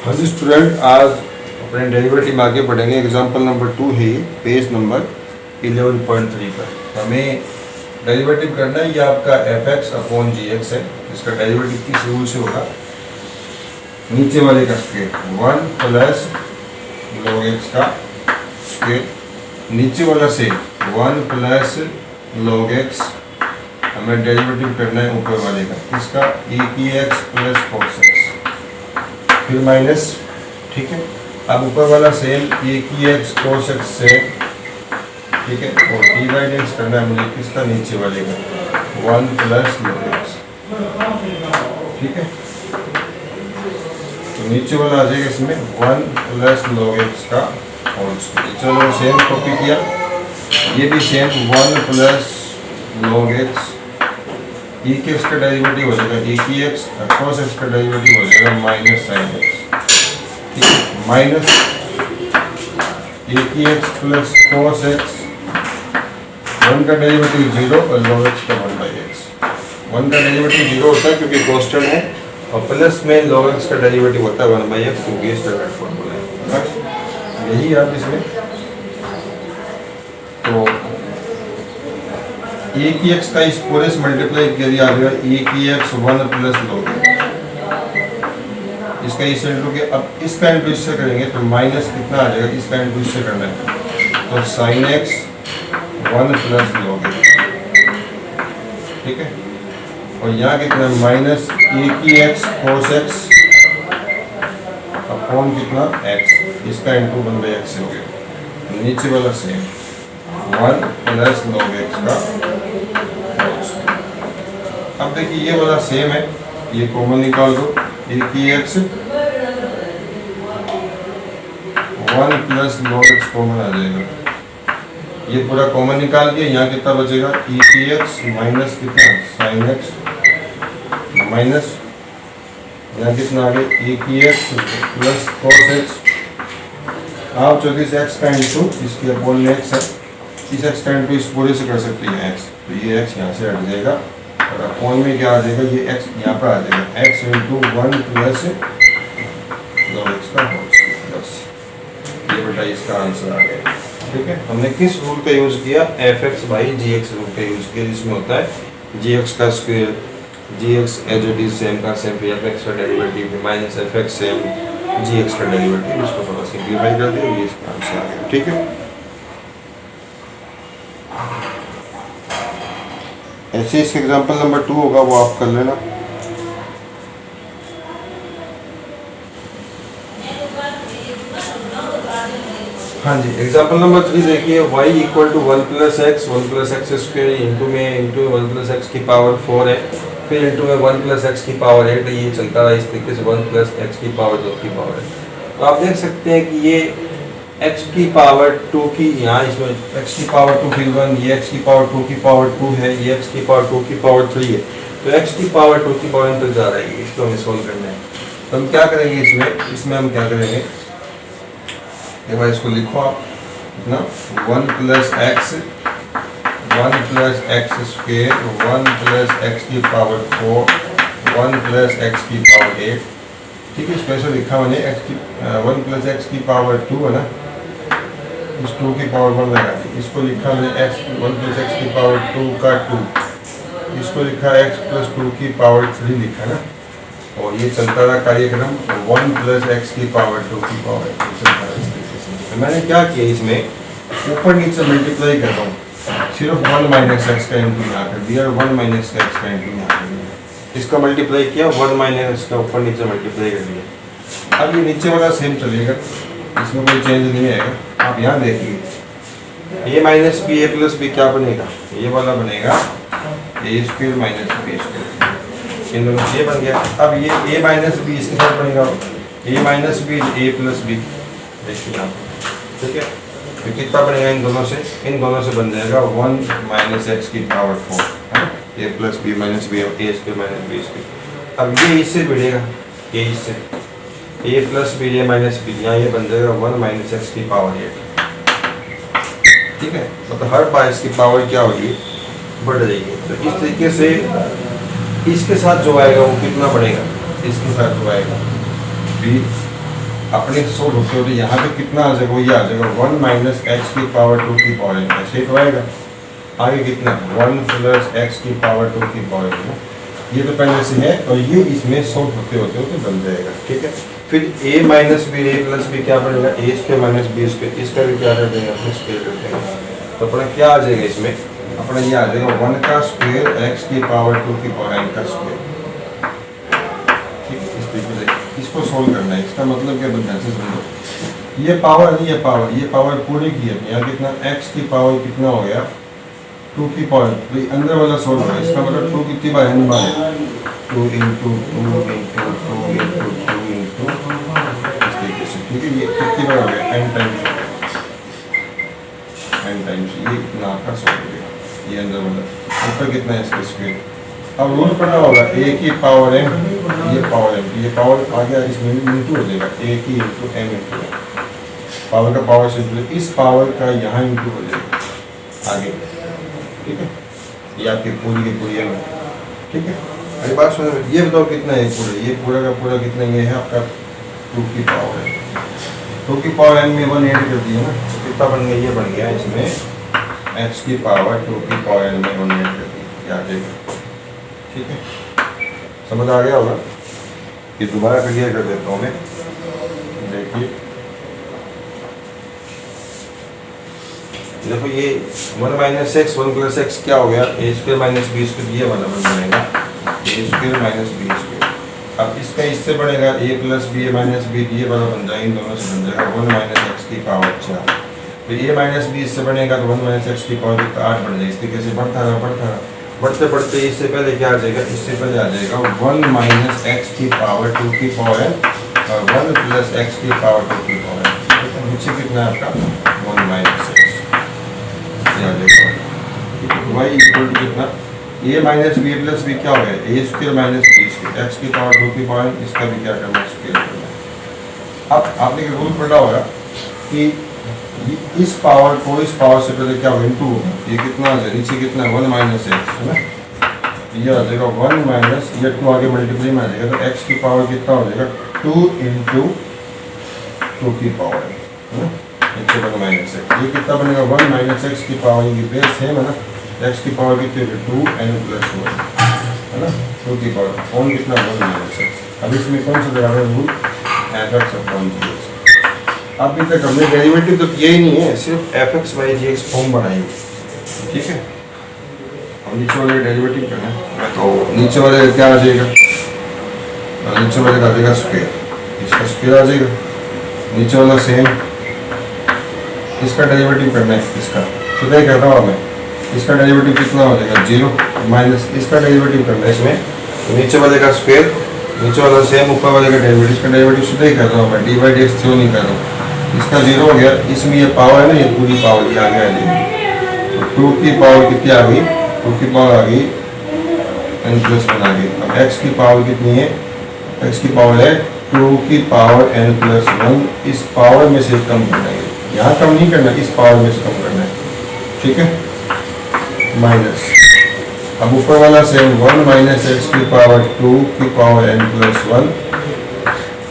हाँ जी स्टूडेंट, आज अपने डेरिवेटिव आगे बढ़ेंगे। एग्जांपल नंबर 2 है ये, पेज नंबर 11.3 पर। हमें डेरिवेटिव करना है, ये आपका fx अपॉन gx है। इसका डेरिवेटिव किस रूल से होगा? नीचे वाले का स्क्वायर 1 प्लस log x का स्क्वायर, नीचे वाला से 1 प्लस log x। हमें डेरिवेटिव करना है ऊपर वाले का, इसका e की x प्लस cos x, फिर माइनस। ठीक है, अब ऊपर वाला सेम ए की एक्स कोस एक्स से, ठीक है, और डिवाइडेंस करना है मुझे किसका? नीचे वाले का 1 प्लस log x। ठीक है, तो नीचे वाला आ जाएगा इसमें 1 प्लस log x का होल स्क्वायर। चलो सेम कॉपी किया, ये भी सेम 1 प्लस log x, ई के एक्स का डेरिवेटिव हो जाएगा ए की एक्स, कोस एक्स का डेरिवेटिव हो जाएगा माइनस साइन एक्स। ठीक है, माइनस ए की एक्स प्लस कोस एक्स, 1 का डेरिवेटिव 0 और log x का 1/x। 1 का डेरिवेटिव 0 होता है क्योंकि कांस्टेंट है, और प्लस में log x का डेरिवेटिव होता है 1/x, क्योंकि स्टैंडर्ड फॉर्मूला है। यही आप इसमें तो ए की एक्स का इस पूरे से मल्टीप्लाई कर दिया गया, ए की एक्स 1 प्लस log x, इसका इस इंटू के, अब इसका इंटू इससे करेंगे तो माइनस कितना आ जाएगा? इसका इंटू इससे करना है तो sine x 1 plus log x। ठीक है, और यहाँ कितना? माइनस ए की एक्स कोस एक्स अपॉन कितना? x, इसका इंटू 1/x हो गया। नीचे वाला सेम 1 प्लस log x का। अब देखिए ये वाला सेम है, ये कॉमन निकाल दो, ए की x 1 plus log x common आ जाएगा। ये पूरा कॉमन निकाल दिया, यहाँ कितना बचेगा? ए की एक्स माइनस कितना? साइन एक्स, माइनस यहाँ कितना आ गया? ए की एक्स प्लस कोस एक्स। आप जो इस एक्स का इंटू इसके अपॉन एक्स है, इस एक्स का इंटू इस पूरे से कर सकते हैं एक्स, तो ये एक्स यहाँ से हट जाएगा और अपॉन में क्या आ जाएगा? ये एक्स यहाँ पर आ जाएगा, x into 1 plus log x का होल स्क्वायर। बस ये बेटा इसका आंसर आ गया। ठीक है, हमने किस रूल का यूज़ किया? fx बाई gx रूल का यूज़ किया, जिसमें होता है gx का square, gx as it is same का सेम, फिर fx का derivative minus fx same gx का डेरिवेटिव, इसको थोड़ा सिंप्लीफाई कर दिया, ये इसका आंसर आ गया। ठीक है, ऐसे इसका एग्जाम्पल नंबर 2 होगा, वो आप कर लेना। हाँ जी, एग्जाम्पल नंबर 3 देखिए, y equal to 1 plus X square into में इंटू 1 प्लस एक्स की पावर 4 है, फिर इंटू में 1 प्लस एक्स की पावर 8 है। ये चलता रहा इस तरीके से 1 प्लस एक्स की पावर 2 की पावर है। तो आप देख सकते हैं कि ये x की पावर 2 की, यहाँ इसमें x की पावर 2 फिर 1, ये x की पावर 2 की पावर 2 है, ये x की पावर 2 की पावर 3 है, तो x की पावर 2 की पावर तक जा रही है। इसको हमें सोल्व करना है, तो हम क्या करेंगे इसमें हम क्या करेंगे? एक बार इसको लिखो आप ना, 1 plus X square 1 plus X की पावर 4 1 प्लस एक्स की पावर 8। ठीक है, स्पेशल लिखा मैंने x की 1 प्लस एक्स की पावर 2 है ना, इस 2 की पावर 1 लगा दी। इसको लिखा मैंने 1 प्लस एक्स की पावर 2 का 2, इसको लिखा x प्लस 2 की पावर 3 लिखा ना, और ये चलता रहा कार्यक्रम 1 प्लस एक्स की पावर 2 की पावर 2 चलता रहा। तो मैंने क्या किया, इसमें ऊपर नीचे मल्टीप्लाई कर रहा हूँ, सिर्फ 1 माइनस एक्स का इंटू यहाँ कर दिया और 1 माइनस एक्स का इंटू यहाँ कर दिया। इसका मल्टीप्लाई किया, 1 माइनस एक्स का ऊपर नीचे मल्टीप्लाई कर दिया। अब ये नीचे वाला सेम चलेगा, इसमें कोई चेंज नहीं आएगा। आप यहाँ देखिए, a minus B A plus B क्या बनेगा? ये वाला बनेगा A square minus B square, इन दोनों ये बन गया। अब ये a माइनस बी इसके साथ बनेगा a minus B A plus B, देखिए यहाँ। ठीक है, तो कितना बनेगा इन दोनों से बन जाएगा 1 माइनस एक्स की पावर 4 है, ए प्लस बी माइनस बी, ए स्क्वायर माइनस बी स्क्वायर। अब ये इससे बढ़ेगा, ये इससे ए प्लस बी ए माइनस बी, यहाँ ये बन जाएगा 1 माइनस एक्स की पावर 8। ठीक है, मतलब हर बार इसकी पावर क्या होगी? बढ़ जाएगी। तो इस तरीके से इसके साथ जो आएगा वो कितना बढ़ेगा? इसके साथ जो आएगा बी अपने सोल्व होते होते यहाँ पे कितना आ जाएगा, वो ये आ जाएगा 1 माइनस एक्स की पावर 2 की पावर n, ऐसे ही तो आएगा। आगे कितना 1 प्लस एक्स की पावर 2 की पावर n, ये तो पहले से है और ये इसमें सोल्व होते होते बन जाएगा। ठीक है, फिर a minus B A plus B क्या बनेगा, A square minus B square, इसका भी क्या कर देंगे अपने स्क्वायर कर देंगे। तो अपना क्या आ जाएगा इसमें, अपना ये आ जाएगा 1 का स्क्वायर एक्स की पावर 2 की पावर n का स्क्वायर। ठीक है, इस तरीके से इसको सोल्व करना है। इसका मतलब क्या बनता है, समझो ये पावर नहीं, ये पावर पूरी की है। यहाँ कितना x की पावर कितना हो गया 2 की पावर, तो ये अंदर वाला सोल्व होगा। इसका मतलब 2 कितनी बार n बार है, 2 इंटू 2 इंटू 2 इंटू 2 इंटू इस तरीके से। ठीक है, ये कितनी बार हो गया n टाइम्स, ये इतना आपका सोल्व हो गया। ये अंदर वाला ऊपर कितना है इसका स्क्वायर। अब रूल पढ़ना होगा a की पावर m, ये पावर आ गया, इसमें इंटू हो जाएगा a की इंटू m इंटू पावर का पावर से, इस पावर का यहाँ इंटू हो जाएगा आगे। ठीक है, ये आपकी पूरी की पूरी m। ठीक है, अरे बात सुनो, ये बताओ कितना है पूरा, ये पूरा का पूरा कितना, ये है आपका 2 की पावर है। 2 की पावर n में 1 ऐड कर दिया ना, तो कितना बन गया, ये बन गया इसमें x की पावर 2 की पावर n में 1 ऐड कर दिया, आ जाएगा। ठीक है, समझ आ गया होगा। ये दोबारा क्लियर कर देता हूँ मैं। देखिए देखो, ये 1 माइनस एक्स 1 प्लस एक्स क्या हो गया, a square minus B square, ये वाला बनेगा A square minus B square. अब इसका इससे बनेगा ए प्लस बी माइनस बी, ये वाला बन जाएगा, इन दोनों से बन जाएगा 1 माइनस एक्स की पावर 4। फिर ए माइनस बी इससे बनेगा तो 1 माइनस एक्स की पावर 8 बन जाएगा। इस तरीके से बढ़ता रहा, बढ़ते बढ़ते इससे पहले क्या आ जाएगा, इससे पहले आ जाएगा 1 माइनस एक्स की पावर 2 की पावर और 1 प्लस एक्स की पावर 2 की पावर। तो नीचे कितना है आपका 1 माइनस एक्स, ये आ जाएगा वाई इक्वल टू कितना, a minus b plus B क्या हो गया, a square minus B square, x की पावर 2 की पावर, इसका भी क्या करना है, स्क्वायर करना है। अब आपने रूल पढ़ा होगा कि इस पावर को इस पावर से पहले क्या होगा, इनटू होगा। ये कितना आ जाएगा, नीचे कितना 1 माइनस एक्स है ना, ये आ जाएगा 1 माइनस, ये 2 आगे मल्टीप्लाई में आ जाएगा, तो एक्स की पावर कितना हो जाएगा 2 इंटू 2 की पावर है ना, नीचे 1 माइनस एक्स, ये कितना बनेगा 1 माइनस एक्स की पावर, ये बेस है ना, एक्स की पावर कितनी होगी 2 n प्लस 1 है ना, 2 की पावर कौन कितना 1 माइनस एक्स। अब इसमें कौन सा लगा रूल, एफ एक्स अपॉन जी एक्स। अभी तक हमने डेरिवेटिव तो किया ही नहीं है, सिर्फ F X by G X form बनाएंगे। ठीक है, अब नीचे वाले डेरिवेटिव करना है, तो नीचे वाले क्या आ जाएगा, नीचे वाले का आ जाएगा स्क्वायर, इसका स्क्वायर आ जाएगा, नीचे वाला सेम, इसका डेरिवेटिव करना है, इसका तो क्या करता हूँ मैं, इसका डेरिवेटिव कितना हो जाएगा 0 माइनस इसका डेरिवेटिव करना है इसमें, तो नीचे वाले का स्क्वायर, नीचे वाला सेम, ऊपर वाले का डेरिवेटिव, इसका डेरिवेटिव सीधा ही कर रहा हूँ मैं, डी बाई डी एक्स क्यों नहीं कर रहा हूँ, इसका 0 हो गया, इसमें ये पावर है ना, ये पूरी पावर ये आ गया, तो 2 की पावर कितनी आ गई, 2 की पावर आ गई n प्लस 1 आ गई। अब x की पावर कितनी है, x की पावर है 2 की पावर n प्लस 1, इस पावर में से कम करना है, यहाँ कम नहीं करना, इस पावर में से कम करना है। ठीक है, माइनस, अब ऊपर वाला सेम 1 माइनस एक्स की पावर 2 की पावर n प्लस 1,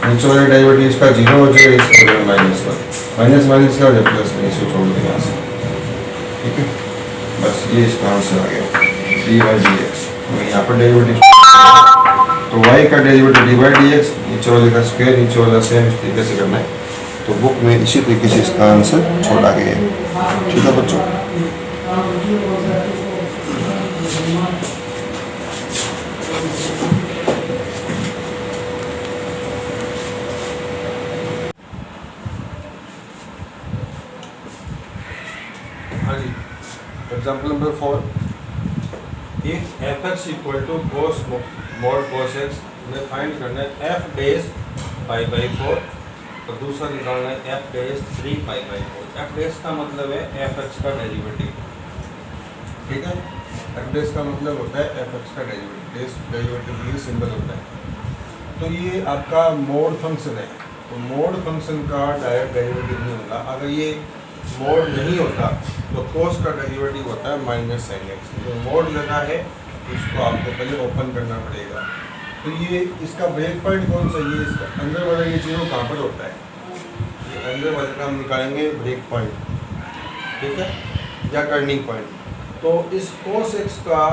नीचे वाले डेरिवेटिव इसका 0 हो जाएगा, इसका हो जाएगा माइनस 1, माइनस माइनस क्या हो जाएगा प्लस में, इसे छोड़ देंगे यहाँ से। ठीक है, बस ये इसका आंसर आ गया डी बाई डी एक्स। यहाँ पर डेरिवेटिव तो y का derivative D by D x, नीचे वाले का स्क्वायर, नीचे वाला सेम, इस तरीके से करना है। तो बुक में इसी तरीके से इसका आंसर छोड़ा गया है। ठीक है बच्चों, हाँ जी, example number 4, if f x equal to cos mod cos x, हमें फाइंड करना है एफ डेज पाई बाई 4 और दूसरा निकालना है F days 3 pi by 4। F days का मतलब है एफ एक्स का डेरिवेटिव। ठीक है, एफ डेज का मतलब होता है एफ एक्स का डेरिवेटिव, डेरिवेटिव ये सिंबल होता है। तो ये आपका मोड फंक्शन है, तो मोड फंक्शन का डायरेक्ट डेरिवेटिव नहीं होगा। अगर ये मोड नहीं होता तो कोस का डेरिवेटिव होता है माइनस साइन एक्स। तो मोड लगा है इसको आपको पहले ओपन करना पड़ेगा। तो ये इसका ब्रेक पॉइंट कौन सा, ये इसका अंदर वाला ये जीरो कहाँ पर होता है, अंदर वाले का हम निकालेंगे ब्रेक पॉइंट, ठीक है, या टर्निंग पॉइंट। तो इस cos x का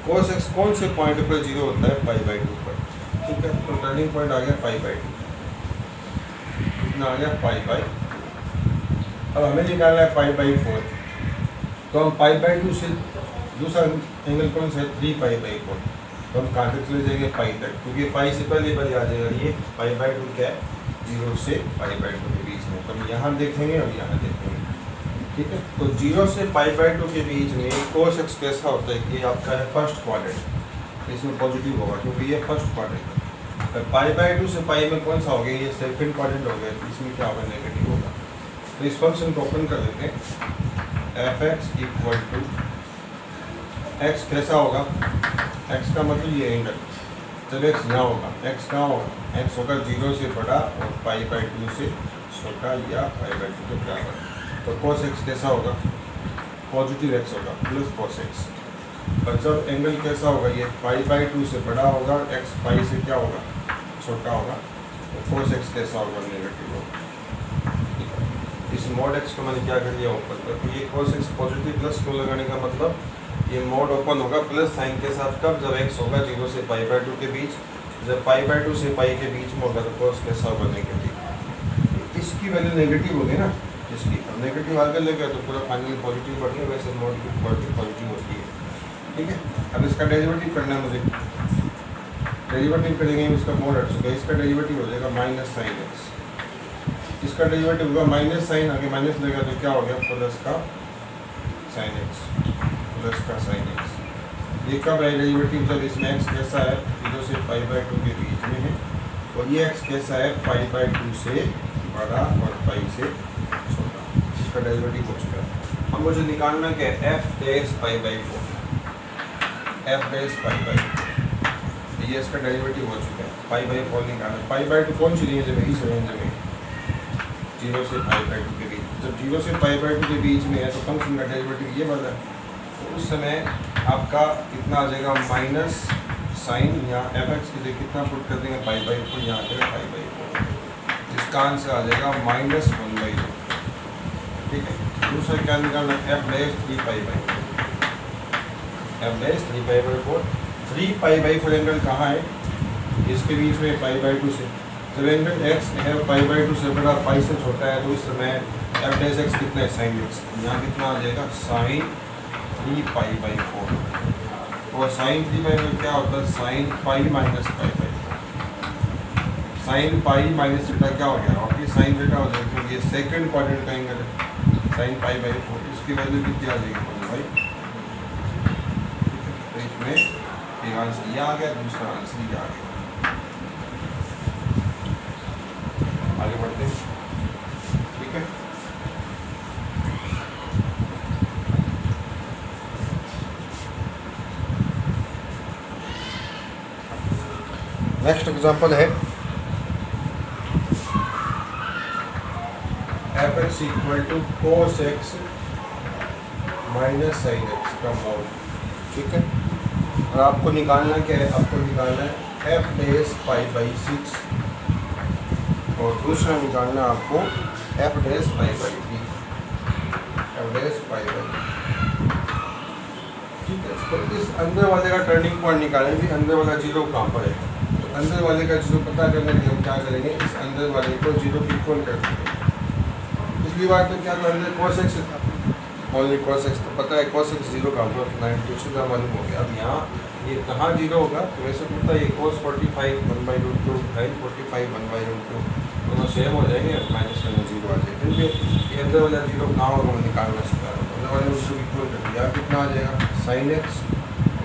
cos x कौन से पॉइंट पर जीरो होता है, π/2 पर, ठीक है। तो टर्निंग पॉइंट आ गया π/2, कितना आ गया π/2। अब हमें निकालना है π/4, तो हम π/2 से दूसरा एंगल कौन सा है 3π/4, तो हम कहाँ तक चले जाएंगे पाई तक, क्योंकि पाई से पहले आ जाएगा ये π/2 क्या है 0 से π/2 के बीच में, तो हम यहाँ देखेंगे और यहाँ देखेंगे, ठीक है। तो 0 से π/2 के बीच में cos x कैसा होता है कि आपका है फर्स्ट क्वाड्रेंट, इसमें पॉजिटिव होगा क्योंकि ये फर्स्ट क्वाड्रेंट है। π/2 से पाई में कौन सा हो गया, ये सेकंड क्वाड्रेंट हो गया, इसमें क्या होगा, नेगेटिव होगा। तो इस फंक्शन को ओपन कर लेते हैं, f(x) इक्वल टू x कैसा होगा, x का मतलब ये एंगल, जब x यहाँ होगा x कहाँ होगा, x होगा 0 से बड़ा और π/2 से छोटा या π/2 के बराबर। तो cos x कैसा होगा, पॉजिटिव x होगा प्लस cos x। और जब एंगल कैसा होगा, ये π/2 से बड़ा होगा, x पाई से क्या होगा, छोटा होगा, तो cos x कैसा होगा, नेगेटिव होगा। इस mod x को मैंने क्या कर दिया ऊपर, तो ये cos x पॉजिटिव प्लस को लगाने का मतलब ये मोड ओपन होगा प्लस साइन के साथ, कब, जब x होगा 0 से π/2 के बीच, जब π/2 से पाई के बीच में होगा तो cos कैसा होगा, नेगेटिव। इसकी वैल्यू नेगेटिव होगी ना, इसकी अब नेगेटिव आगे ले गया तो पूरा फाइनली पॉजिटिव बढ़ गया, वैसे मोड की पॉजिटिव होती है, ठीक है। अब इसका डेरिवेटिव करना है मुझे, डेरिवेटिव करेंगे इसका मोड हट चुका है, इसका डेरिवेटिव हो जाएगा माइनस साइन एक्स, इसका डेरिवेटिव होगा माइनस साइन, आगे माइनस लेगा तो क्या हो गया, प्लस का साइन एक्स, प्लस का साइन एक्स। ये कब है डेरिवेटिव, जब इसमें x कैसा है 0 से π/2 के बीच में है, और ये x कैसा है π/2 से बड़ा और पाई से छोटा, इसका डेरिवेटिव हो चुका है। अब मुझे निकालना क्या है, f(π/4), f(π/4), ये इसका डेरिवेटिव हो चुका है, π/4 निकालना। π/2 कौन सी रेंज में, इस रेंज में 0 से π/2 के बीच, जब 0 से π/2 के बीच में है तो फंक्शन का डेरिवेटिव ये वाला है, तो उस समय आपका कितना आ जाएगा, माइनस साइन, यहाँ f(x) के लिए कितना पुट कर देंगे, π/4, यहाँ पर π/4, इसका आंसर आ जाएगा -1/2, ठीक है। दूसरा क्या निकालना, f(3π/4), f(3π/4), 3π/4 एंगल कहाँ है, इसके बीच में π/2 से, जब एंगल x है π/2 से बड़ा पाई से छोटा है, तो इस समय f(x) कितना है, साइन x, यहाँ कितना आ जाएगा, साइन 3π/4, और साइन 3π क्या होता है, sine pi minus π/4, sine pi minus theta क्या हो गया, और साइन थीटा हो जाएगा, क्योंकि ये सेकंड क्वाड्रेंट का एंगल है, साइन π/4, इसकी वैल्यू कितनी आ जाएगी भाई, तो इसमें एक आंसर ये आ गया, दूसरा आंसर ये आ गया। आगे बढ़ते हैं, ठीक है। नेक्स्ट एग्जांपल है f(x) equal to cos x minus sine x का मोड, ठीक है। और आपको निकालना क्या है, आपको निकालना है f(π/6), और दूसरा निकालना आपको f(π/3), ठीक है। तो इस अंदर वाले का टर्निंग पॉइंट निकालेंगे, अंदर वाला जीरो कहाँ पर है, तो अंदर वाले का जीरो पता करने के लिए हम क्या करेंगे, इस अंदर वाले को जीरो की इक्वल कर देंगे। पिछली बार तो क्या था, अंदर cos x था, ओनली cos x, तो पता है cos x जीरो का होगा, 92 सीधा मालूम हो गया। अब यहाँ ये कहाँ जीरो होगा, तो वैसे पता है ये cos 45 1/√2 sin 45 1/√2 दोनों सेम हो जाएंगे, माइनस करना जीरो आ जाएगा, क्योंकि ये अंदर वाला जीरो कहाँ होगा, मैं निकालना सीखा रहा हूँ, अंदर वाले उसको इक्वल कर दिया, कितना आ जाएगा sin x,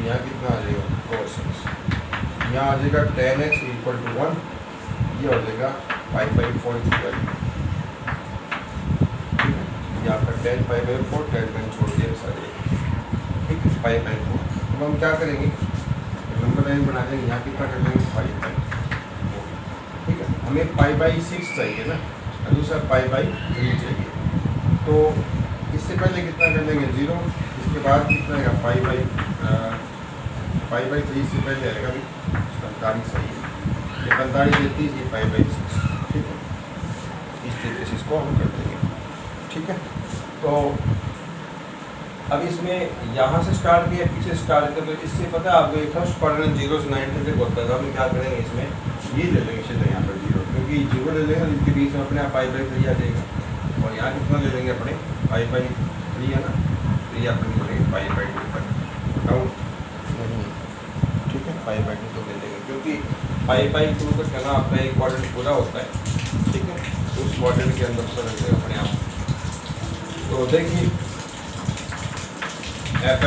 यहाँ कितना आ जाएगा cos x, यहाँ आ जाएगा tan x इक्वल टू 1, ये हो जाएगा π/4 की वैल्यू, यहाँ पर tan π/4, tan छोड़ दिया सारे, ठीक है, π/4। अब हम क्या करेंगे, नंबर लाइन बना देंगे, यहाँ कितना कर देंगे, π/4, ठीक है। हमें π/6 चाहिए ना, दूसरा π/3 चाहिए, तो इससे पहले कितना कर लेंगे 0, इसके बाद कितना आएगा π/3 से पहले आएगा 45 सही है, ये 45 30, ये π/6, ठीक है। इस तरीके से इसको हम कर देंगे, ठीक है। तो अब इसमें यहाँ से स्टार्ट किया, पीछे स्टार्ट किया, तो इससे पता है आपको फर्स्ट क्वाड्रेंट 0 से 9 तक होता है। तो हम क्या करेंगे, इसमें ये ले लेंगे सीधे यहाँ पर 0, क्योंकि 0 ले लेंगे इनके बीच में अपने आप पाई/3 आ जाएगा। और यहाँ कितना ले लेंगे अपने पाई/3 है ना, तो ये अपने बोलेंगे पाई/2 पर काउंट नहीं, ठीक है। पाई/2 तो ले लेंगे, क्योंकि पाई/2 का कहना आपका एक क्वाड्रेंट पूरा होता है, ठीक है। तो उस क्वाड्रेंट के अंदर से रहते हैं अपने आप। तो देखिए एफ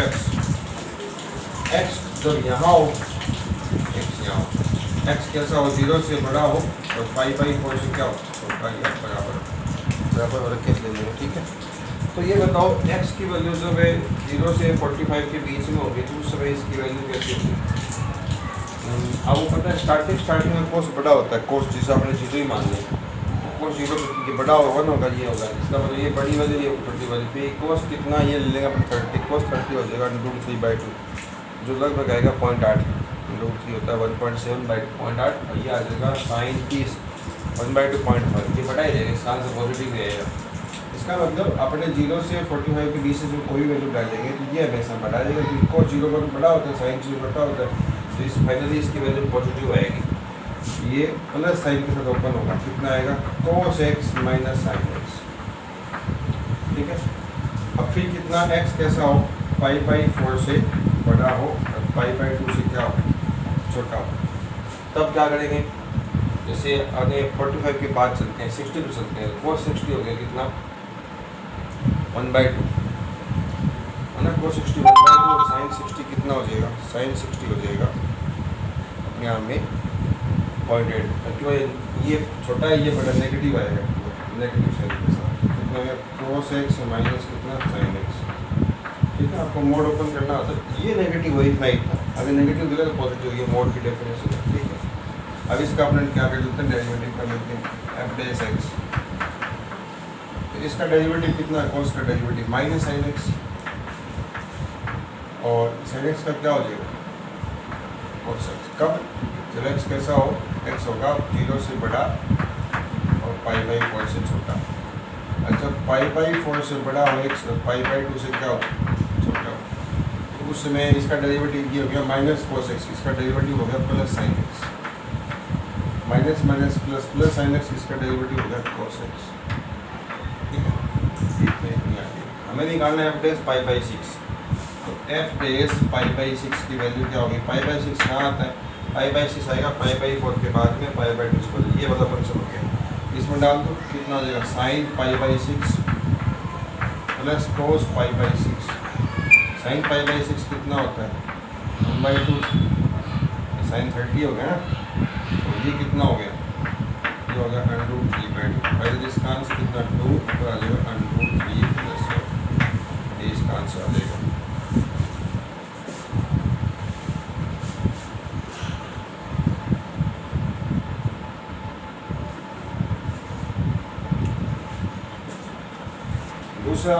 एक्स जब यहाँ हो, एक्स यहाँ हो, एक्स कैसा हो, 0 से बड़ा हो और पाई/4 से क्या हो, छोटा या बराबर रख के ले लेंगे, ठीक है। तो ये बताओ एक्स की वैल्यू जब 0 से 45 के बीच में होगी तो उस समय इसकी वैल्यू कैसी होगी। अब वो पता है स्टार्टिंग में कोस बड़ा होता है, कोस जिसे आपने 0 ही मान लिया, कोस 0 ये बड़ा होगा 1 होगा, ये होगा, इसका मतलब ये बड़ी वैल्यू, ये छोटी वैल्यू। फिर कोस कितना ये ले लेंगे अपन 30, कोस 30 हो जाएगा √3/2, जो लगभग आएगा 0.8, √3 होता है 1.7/0.8, और ये आ जाएगा साइन 30 1/2 0.5, ये बड़ा ही रहेगा, इस साल से पॉजिटिव रहेगा। इसका मतलब अपने 0 से 45 के बीच से जो कोई वैल्यू डालेंगे तो ये हमेशा बढ़ा जाएगा, क्योंकि कोस 0 पर बड़ा होता है, साइन 0 बड़ा होता है, तो इस फाइनली इसकी वैल्यू पॉजिटिव आएगी। ये प्लस साइन के साथ ओपन होगा, कितना आएगा cos x minus sine x, ठीक है। अब फिर कितना x कैसा हो, पाई/4 से बड़ा हो और पाई/2 से क्या हो, छोटा हो। तब क्या करेंगे, जैसे आगे 45 के बाद चलते हैं, 60 पे चलते हैं, cos 60 हो गया कितना 1/2 है ना, cos 60 1/2 और साइन 60 कितना हो जाएगा, साइन 60 हो जाएगा यहाँ में 0.8, क्योंकि ये छोटा है, ये बड़ा नेगेटिव आएगा, नेगेटिव साइन के साथ कितना है cos x माइनस कितना साइन x, ठीक है। आपको मोड ओपन करना होता है, ये नेगेटिव वही था इतना, अगर नेगेटिव दिला तो पॉजिटिव, ये मोड की डेफिनेशन है, ठीक है। अब इसका अपने क्या कर लेते हैं, डेरिवेटिव कर लेते हैं f'(x), तो इसका डेरिवेटिव कितना है, cos का डेरिवेटिव माइनस साइन x, और साइन x का क्या हो जाएगा cos x, कब जब x कैसा हो, x होगा 0 से बड़ा और पाई/4 से छोटा, और जब पाई/4 से बड़ा हो x और पाई/2 से क्या हो, छोटा हो, तो उस समय इसका डेरिवेटिव ये हो गया माइनस cos x, इसका डेरिवेटिव हो गया plus sign x, minus minus plus plus sign x, इसका डेरिवेटिव हो गया cos x, ठीक है। हमें निकालना है f' पाई/6, तो f' पाई/6 की वैल्यू क्या होगी, पाई/6 कहाँ आता है, पाई/6 आएगा पाई/4 के बाद में पाई/2 से बदल, ये वाला फंक्शन हो गया, इसमें डाल दो कितना हो जाएगा, साइन पाई/6 प्लस cos पाई/6, साइन पाई/6 कितना होता है 1/2, साइन 30 हो गया ना, तो ये कितना हो गया, ये हो गया √3/2, पहले इसका आंसर कितना 2 तो आ जाएगा √3 प्लस 1, ये इसका आंसर आ जाएगा। दूसरा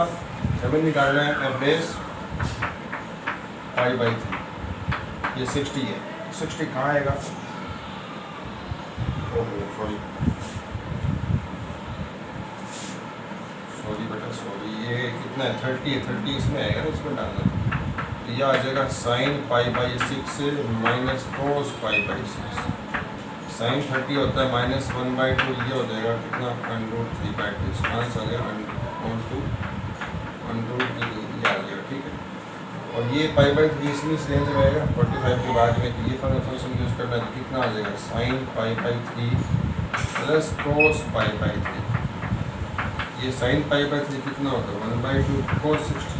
हमें निकालना है f' पाई/3, ये 60 है, 60 कहाँ आएगा, सॉरी बेटा सॉरी, ये कितना है 30 है, 30 इसमें आएगा ना, इसमें डालना, तो यह आ जाएगा साइन पाई/6 माइनस cos पाई/6, साइन 30 होता है माइनस 1/2, ये हो जाएगा कितना √3/2, इसका आंसर आ गया ये आ गया, ठीक है। और ये पाई/3 इसमें इस रेंज में आएगा 45 के बाद में, तो ये फंक्शन यूज करना है, कितना आ जाएगा साइन पाई/3 प्लस cos पाई/3, ये साइन पाई/3 कितना होता है 1/2 cos 60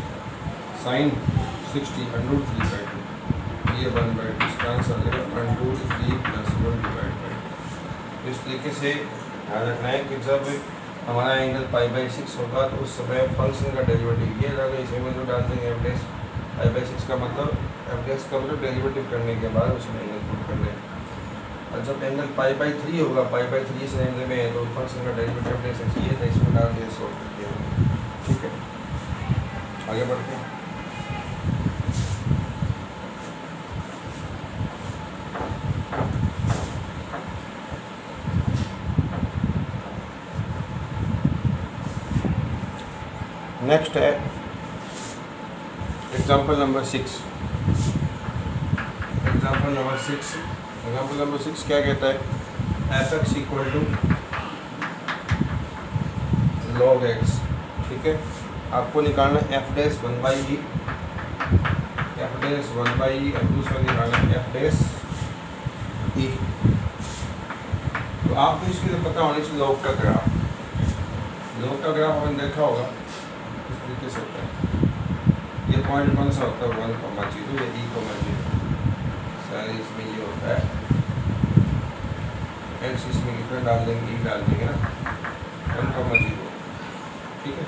साइन 60 √3/2, ये 1/2, इसका आंसर आ जाएगा √3 प्लस 1/2। इस तरीके से ध्यान रखना है कि जब हमारा एंगल पाई/6 होगा तो उस समय फंक्शन का डेरिवेटिव ये रहेगा, इसमें जो डाल देंगे f' पाई/6 का मतलब f' का मतलब डेरिवेटिव करने के बाद उसमें एंगल पुट कर लें, और जब एंगल पाई/3 होगा, पाई/3 इस रेंज में है तो फंक्शन का डेरिवेटिव f' ये था, इसमें डाल दिया सॉल्व कर दिया, ठीक है। आगे बढ़ते हैं, नेक्स्ट है एग्जाम्पल नंबर 6। एग्जाम्पल नंबर 6 क्या कहता है, F x equal to log X. ठीक है, आपको निकालना F dash 1/e, F dash 1/e और दूसरा निकालना एफ डैश e। तो आपको इसके लिए पता होना चाहिए लॉग का ग्राफ। लॉग का ग्राफ आपने देखा होगा इस तरीके से होता है। ये पॉइंट कौन सा होता है, 1,0 या e,0 सारे इसमें ये होता है। एक्स इसमें कितना डाल देंगे, e डाल देंगे ना, 1,0। ठीक है,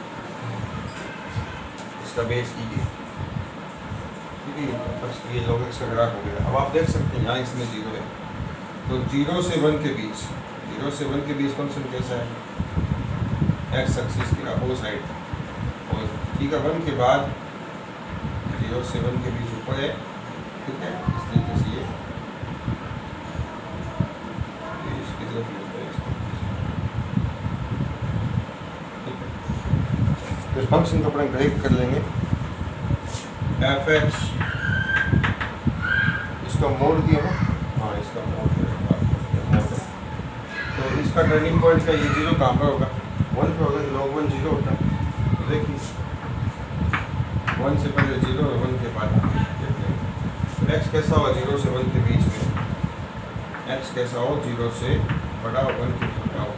इसका बेस e है। ठीक है, बस ये लॉग एक्स का ग्राफ हो गया। अब आप देख सकते हैं यहाँ इसमें 0 है, तो 0 से 1 के बीच, 0 से 1 के बीच फंक्शन कैसा है, एक्स एक्सिस के अपोजिट। और ठीक है, 1 के बाद 0 से 1 के बीच ऊपर है। ठीक है, इस तरीके से ये इसकी तरफ होता है। ठीक है, तो इस फंक्शन को अपने ब्रेक कर लेंगे। एफ एक्स इसका मोड दिया ना, हाँ इसका मोड है। तो इसका टर्निंग पॉइंट का ये 0 कहाँ पर होगा, 1 पर होगा। लॉग 1 0 होता है। तो देखिए 1 से पहले 0 और 1 के बाद एक्स कैसा होगा 0 से 1 के बीच में, एक्स कैसा हो 0 से बड़ा हो 1 के छोटा हो।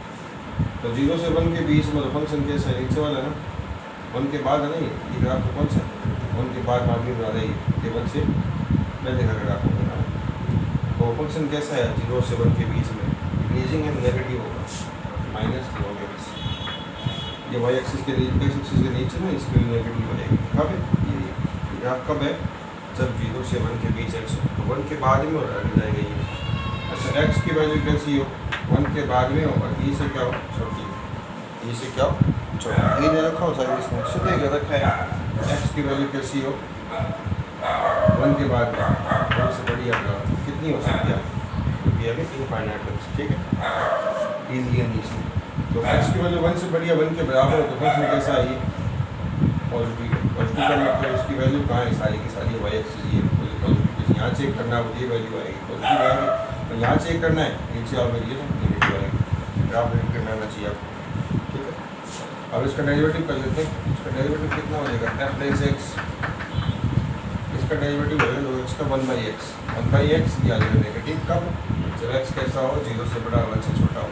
तो 0 से 1 के बीच में फंक्शन कैसा है, नीचे वाला है ना, 1 के बाद है ना, ये ग्राफ तो कौन सा 1 के बाद मार्जिन ज़्यादा ही, ये 1 से पहले का ग्राफ होगा। तो फंक्शन कैसा है 0 से 1 के बीच में, इंक्रीजिंग है, नेगेटिव होगा, माइनस लॉग एक्स। ये वाई एक्सिस के नीचे ना, इसके लिए नेगेटिव हो जाएगी। कब है ये ग्राफ, कब है जब 0 से 1 के बीच एक्स, तो 1 के बाद में हो जाएगा ये। अच्छा, एक्स की वैल्यू कैसी हो, 1 के बाद में होगा, ई से क्या हो छोटी, ई से क्या हो छोटा। ये नहीं रखा हो सारी इसमें सीधे क्या रखा है, एक्स की वैल्यू कैसी हो 1 के बाद में 1 से बड़ी आपका कितनी हो सकती है, ये है इनफाइनाइट। ठीक है, ई लिया नहीं इसमें। तो एक्स की वैल्यू 1 से बड़ी या 1 के बराबर हो तो फंक्शन कैसा है, ये पॉजिटिव है। पॉजिटिव का मतलब इसकी वैल्यू कहाँ है, सारी की सारी वाई एक्सिस ये पॉजिटिव। यहाँ चेक करना है ये वैल्यू आएगी पॉजिटिव आएगी, तो यहाँ चेक करना है नीचे आप ये नेगेटिव आएगी। ग्राफ रेड करना आना चाहिए आपको। ठीक है, अब इसका डेरिवेटिव कर लेते हैं। इसका डेरिवेटिव कितना हो जाएगा, एफ डैश एक्स, इसका डेरिवेटिव हो जाएगा एक्स का 1/x, 1/x ये आ जाएगा नेगेटिव। कब, जब एक्स कैसा हो 0 से बड़ा 1 से छोटा हो।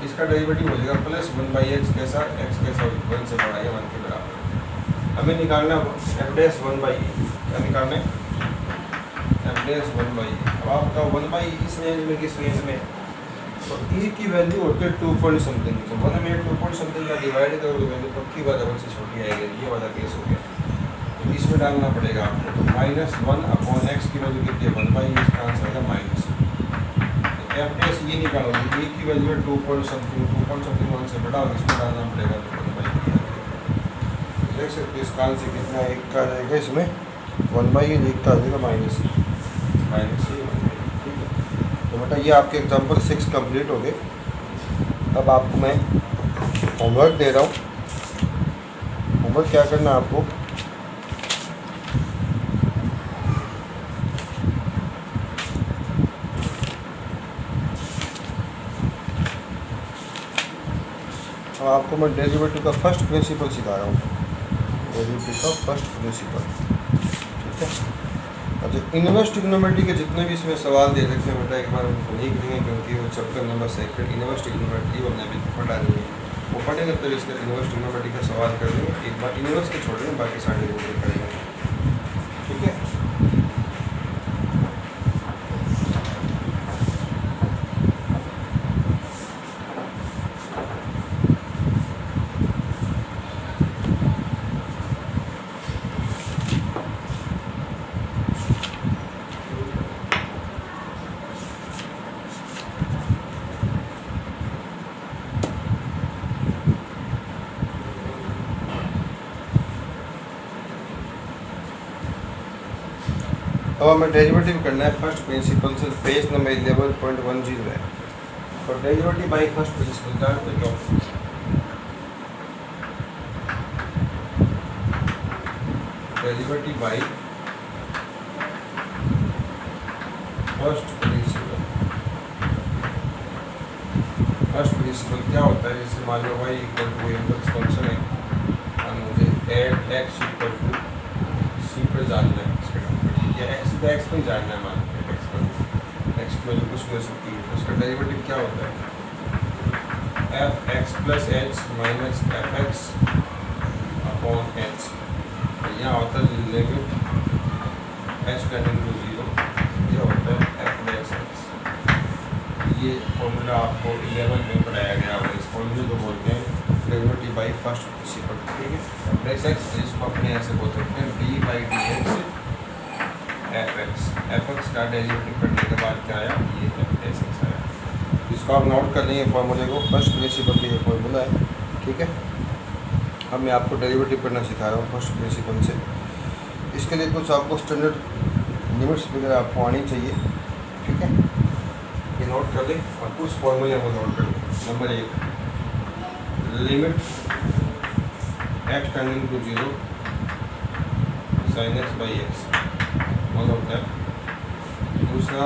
इसका डेरिवेटिव हो जाएगा प्लस 1/x कैसा, एक्स कैसा हो 1 से बड़ा या 1 के बराबर। हमें निकालना एफ डैश 1/e, क्या निकालना है एफ डैश 1/e। अब आप बताओ 1/e इस रेंज में किस रेंज में, तो e की वैल्यू होती है 2 पॉइंट समथिंग। तो 1 में 2 पॉइंट समथिंग का डिवाइड करोगे वैल्यू पक्की बात है 1 से छोटी आएगी। ये वाला केस हो गया, तो इसमें डालना पड़ेगा आपको। तो -1/x की वैल्यू कितनी है 1/e, इसका आंसर है माइनस। एफ डैश ये निकालोगे, e की वैल्यू है 2 पॉइंट समथिंग 1 से बड़ा, इसमें डालना पड़ेगा तो 1/e। देख सकते इसका आंसर कितना है, 1 का आ जाएगा इसमें 1/e, 1 का आ जाएगा माइनस। ठीक है, तो बेटा ये आपके एग्जाम्पल 6 कंप्लीट हो गए। अब आपको मैं होमवर्क दे रहा हूँ। होमवर्क क्या करना है आपको, अब आपको मैं डेरिवेटिव का फर्स्ट प्रिंसिपल सिखा रहा हूँ। डेरिवेटिव का फर्स्ट प्रिंसिपल। ठीक है, अच्छा इनवर्स ट्रिग्नोमेट्री के जितने भी इसमें सवाल दे रखे हैं बेटा एक बार उनको लिख देंगे, क्योंकि वो चैप्टर नंबर 2 इनवर्स ट्रिग्नोमेट्री वो हमने अभी पढ़ा नहीं है। वो पढ़ेंगे तो इसका इनवर्स ट्रिग्नोमेट्री का सवाल कर देंगे। एक बार इनवर्स के छोड़ देंगे, बाकी सारे लोग करेंगे। ठीक है, अब हमें डेरिवेटिव करना है फर्स्ट प्रिंसिपल से। पेज नंबर 11.10 है। तो डेरिवेटिव बाई फर्स्ट प्रिंसिपल का तो derivative by first principle. First principle क्या होता है? जैसे मान लो y इक्वल टू एफ एक्स फंक्शन है और मुझे at X equal to C पर जानना है, या एक्स सीधा एक्स पर जानना है। मान लो एक्स पर एक्स की वैल्यू कुछ भी हो सकती है, तो उसका डेरिवेटिव क्या होता है? F x plus H minus F X upon H. यहाँ होता है लिमिट एच टेंडिंग टू 0, ये होता है एफ एक्स एक्स। ये फॉर्मूला आपको 11 में पढ़ाया गया है। इस फॉर्मूले को बोलते हैं डेरिवेटिव बाई फर्स्ट प्रिंसिपल, ठीक है। एफ एक्स इसको अपने ऐसे बोल सकते हैं D by D x F x का डेरिवेटिव करने के बाद क्या आया? ये एफ एक्स आया। इसको आप नोट कर लेंगे फॉर्मूले को, फर्स्ट प्रिंसिपल का ये फॉर्मूला है, ठीक है। अब मैं आपको डेरिवेटिव करना सिखा रहा हूँ फर्स्ट प्रिंसिपल से। इसके लिए कुछ आपको स्टैंडर्ड लिमिट्स वगैरह आपको आनी चाहिए, ठीक है। ये नोट कर लें और कुछ फॉर्मूले को नोट कर लें। Number 1, limit x tending to 0 sine X by X 1 होता है। दूसरा,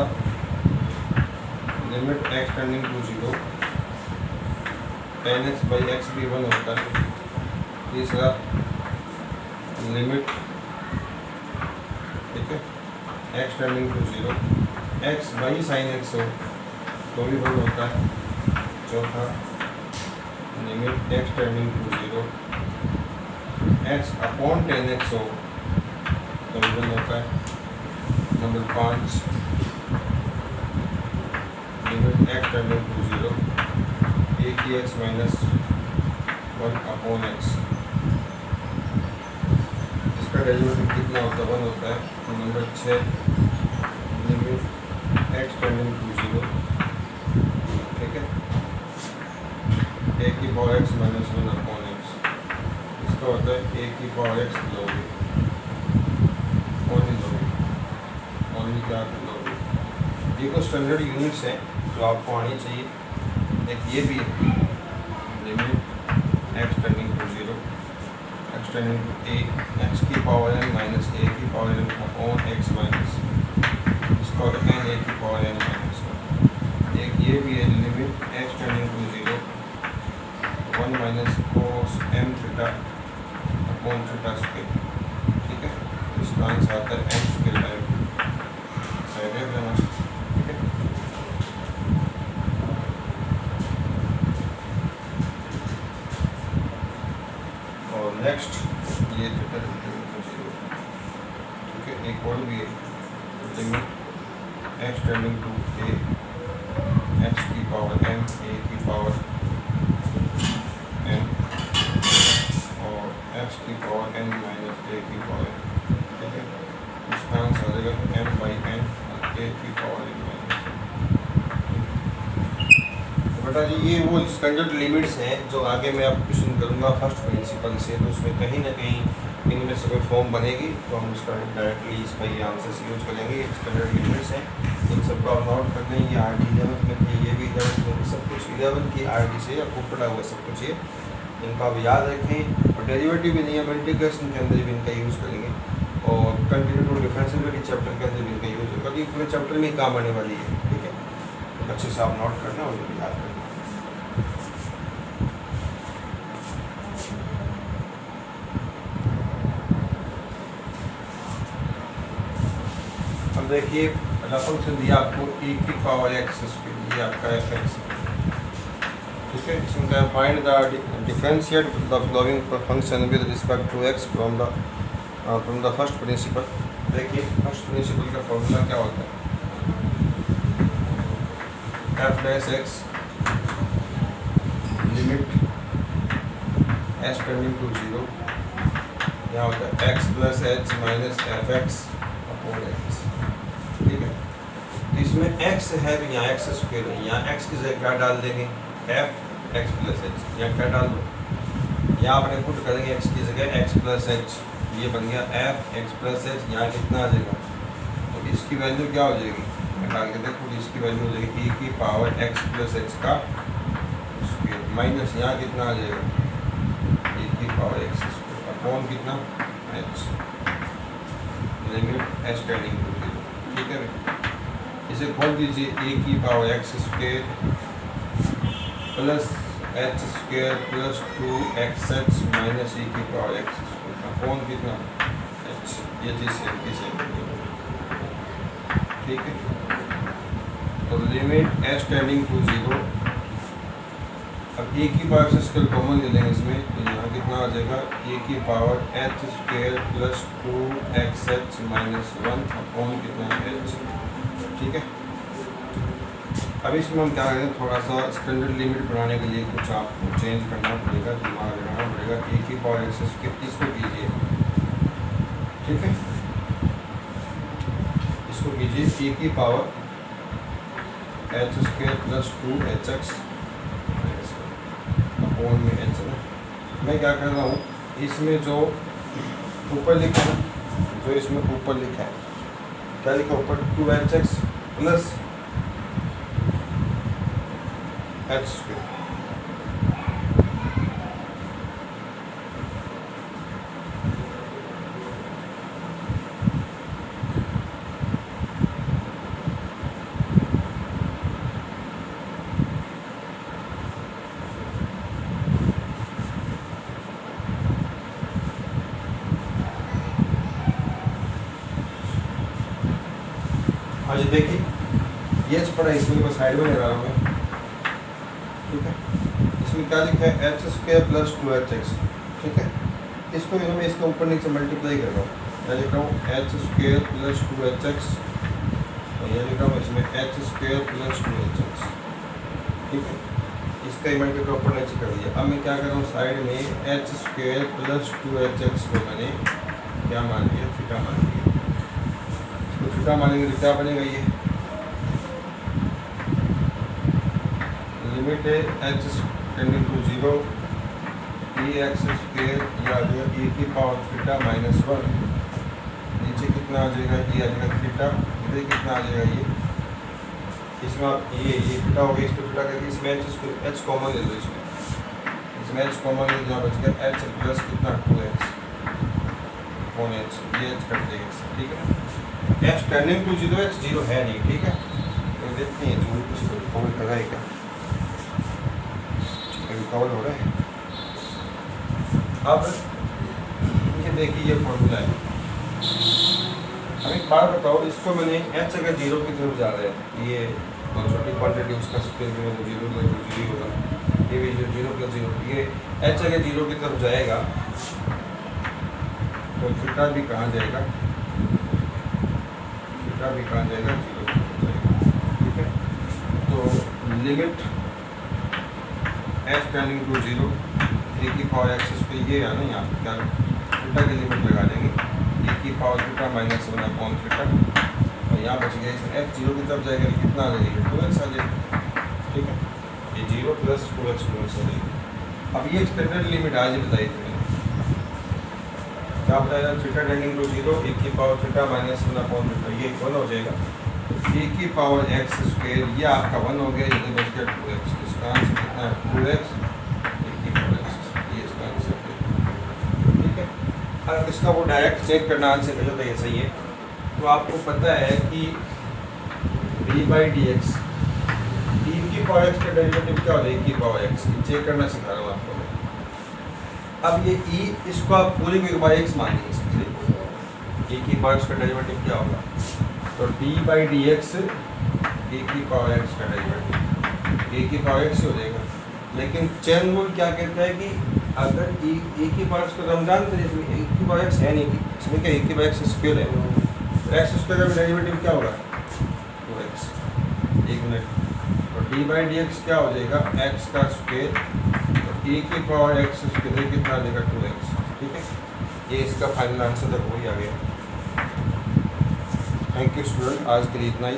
limit x tending to 0 tan X by X भी 1 होता है। तीसरा, लिमिट, ठीक है, X tending to 0 X by sine X हो तो भी 1 होता है। चौथा, limit x tending to 0 X upon tan X हो तो भी 1 होता है। Number 5, limit x tending to 0 A की एक्स माइनस 1 अपॉन एक्स। इसका डेरिवेटिव कितना होता है? 1 होता है। Number 6, limit x tending to 0, ठीक है, ए की power X minus 1 upon X. इसका होता है ए की पावर एक्स लोगे, ओनली क्या लोगे। ये कुछ स्टैंडर्ड यूनिट्स हैं जो आपको आनी चाहिए। एक ये भी है, limit x tending to 0 X tending to A x की पावर एन माइनस ए की power N upon X minus, इसका होता है ए की पावर एन माइनस 1। एक ये भी है, limit x tending to 0 1 minus cos M theta upon theta square, ठीक है। इसका आंसर आता है एम स्क्वायर टाइप साइड है, ठीक है। और नेक्स्ट ये थीटा टेंडिंग टू 0, ठीक है। एक और भी है, limit x tending to A x की पावर एम ए की पावर एन और एक्स की पावर एन माइनस ए की पावर, ठीक है। इसका आंसर आ जाएगा एम बाई एन और ए की पावर एन माइनस। तो बेटा जी ये वो स्टैंडर्ड लिमिट्स हैं जो आगे मैं आपको क्वेश्चन करूँगा फर्स्ट प्रिंसिपल से, तो उसमें कहीं ना कहीं इनमें से कोई फॉर्म बनेगी तो हम उसका डायरेक्टली इसका ये आंसर यूज करेंगे। स्टैंडर्ड लिमिट्स हैं, इन सबको आप नोट कर लें। ये आर डी 11 में थी, ये भी 11 में, सब कुछ 11 की आर डी से आपको पढ़ा हुआ सब कुछ ये, इनको आप याद रखें। और डेरिवेटिव भी नहीं है, इंटीग्रेशन के अंदर भी इनका यूज़ करेंगे और कंटिन्यूटी डिफरेंशिएबिलिटी चैप्टर के अंदर भी इनका यूज़ होगा, क्योंकि पूरे चैप्टर में काम आने वाली है, ठीक है। तो अच्छे से आप नोट करना और उनको याद करना। देखिए पहला फंक्शन दिया आपको e की पावर एक्स पे, ये आपका एफ एक्स, ठीक है। इसमें find the differentiate the following function with respect to X from the first principle. देखिए फर्स्ट प्रिंसिपल का फॉर्मूला क्या होता है? F dash X limit H tending to 0, यहाँ होता है X plus H minus F X upon X, ठीक है। तो इसमें x है तो यहाँ एक्स स्क्वायर है, यहाँ x की जगह क्या डाल देंगे? एफ एक्स प्लस एच, यहाँ क्या डाल दो? यहाँ अपने पुट करेंगे x की जगह x प्लस एच, ये बन गया एफ एक्स प्लस एच। यहाँ कितना आ जाएगा? तो इसकी वैल्यू क्या हो जाएगी? मैं डाल के देखो, इसकी वैल्यू हो जाएगी e की पावर एक्स प्लस एच का स्क्वायर माइनस यहाँ कितना आ जाएगा? e की पावर एक्स स्क्वायर अपॉन कितना? H, limit H tending to 0, ठीक है भाई। इसे खोल दीजिए, ए की power x square plus h square plus 2xh minus ए की पावर एक्स स्क्वेयर अपॉन कितना एच, ये चीज़ सेम की सेम, ठीक है। तो लिमिट एच टेंडिंग टू 0, अब ए की पावर एक्स स्क्वेयर कॉमन ले लेंगे इसमें, तो यहाँ कितना आ जाएगा ए की power H square plus 2xh minus 1 upon कितना एच, ठीक है। अब इसमें हम क्या करेंगे, थोड़ा सा स्टैंडर्ड लिमिट बनाने के लिए कुछ आपको चेंज करना पड़ेगा, दिमाग लगाना पड़ेगा। ए की पावर एक्स स्क्वेयर इसको कीजिए, ठीक है, इसको कीजिए ए की power H square plus 2hx upon में एच है। मैं क्या कर रहा हूँ, इसमें जो ऊपर लिखा है, जो इसमें ऊपर लिखा है, क्या लिखा ऊपर, 2hx प्लस एच स्क्वेयर, आज देखिए ये पढ़ा, इसमें बस साइड में ले रहा हूँ मैं, ठीक है। इसमें क्या लिखा है, एच स्क्वेयर प्लस 2hx, ठीक है। इसको मैं इसके ऊपर नीचे मल्टीप्लाई कर रहा हूँ, मैं लिख रहा हूँ एच स्क्वेयर प्लस 2hx, और ये लिख रहा हूँ इसमें एच स्क्वेयर प्लस 2hx, ठीक है। इसका इमेंट का ऊपर नीचे कर दिया। अब मैं क्या कर रहा हूँ, साइड में एच स्क्वेयर प्लस 2hx को मैंने क्या मान लिया, थीटा मान लिया। इसको थीटा मानेंगे तो क्या बनेगा, ये लिमिट है H tending to 0 A X square, या आ जाएगा ए की पावर थीटा माइनस 1, नीचे कितना आ जाएगा, ये आ जाएगा थीटा, इधर कितना आ जाएगा, ये इसमें आप ये थीटा हो गया, इसको थीटा करके इसमें एच कॉमन ले लो, इसमें एच कॉमन ले लो, बच गया एच प्लस कितना 2x अपॉन एच, ये एच कट देगा, ठीक है। एच टेंडिंग टू 0, एच 0 है नहीं, ठीक है। तो देखते हैं जो कुछ कॉमन कर रहा है क्या, कवर हो रहा है। अब ये देखिए ये फॉर्मूला है। अब एक बात बताओ, इसको मैंने एच अगर 0 की तरफ जा रहा है, ये छोटी क्वांटिटी उसका स्क्वायर जो है 0 प्लस 0 होगा, ये भी 0 प्लस 0, ये एच अगर 0 की तरफ जाएगा तो थीटा भी कहाँ जाएगा, थीटा भी कहाँ जाएगा, 0 की तरफ जाएगा, ठीक है। तो limit H tending to 0 A की पावर एक्स स्क्वेयर, ये है ना, यहाँ पर क्या थीटा की लिमिट लगा देंगे, ए की power theta minus 1 upon theta, और यहाँ बच गया इसमें एच 0 की तरफ जाएगा, कितना आ जाएगा, 2x आ जाएगा, ठीक है। ये 0 प्लस 2x आ जाएगा। अब ये स्टैंडर्ड लिमिट आज ही बताई थी मैंने, क्या बताया, थीटा टेंडिंग टू 0 ए की power theta minus 1 upon theta, ये 1 हो जाएगा, ए की पावर एक्स स्क्वेयर, ये आपका 1 हो गया, ये बच गया 2x, इसका आंसर कितना है 2x, ए की पावर एक्स, ये इसका आंसर है, ठीक है। अगर इसका वो डायरेक्ट चेक करना आंसर कर लेता है, ये सही है, तो आपको पता है कि d/dx, e की पावर एक्स का डेरिवेटिव क्या होता है, e की पावर एक्स, चेक करना सिखा रहा हूँ आपको मैं। अब ये e, इसको आप पूरी को 1/x मानिए, इसलिए e की पावर एक्स का डेरिवेटिव क्या होगा, तो d/dx ए की पावर एक्स का डेरिवेटिव, ए की पावर एक्स हो जाएगा। लेकिन चेन रूल क्या कहता है कि अगर ए की पावर एक्स को हम जानते हैं, इसमें ए की पावर एक्स है नहीं, इसमें क्या ए की पावर एक्स स्क्वायर है, तो एक्स स्क्वायर का डेरिवेटिव क्या होगा, 2x, एक मिनट, तो d/dx क्या हो जाएगा, एक्स का स्क्वायर, तो ए की पावर एक्स स्क्वायर कितना आ जाएगा, 2x, ठीक है। ये इसका फाइनल आंसर तक वही आ गया। थैंक यू स्टूडेंट, आज के लिए इतना ही।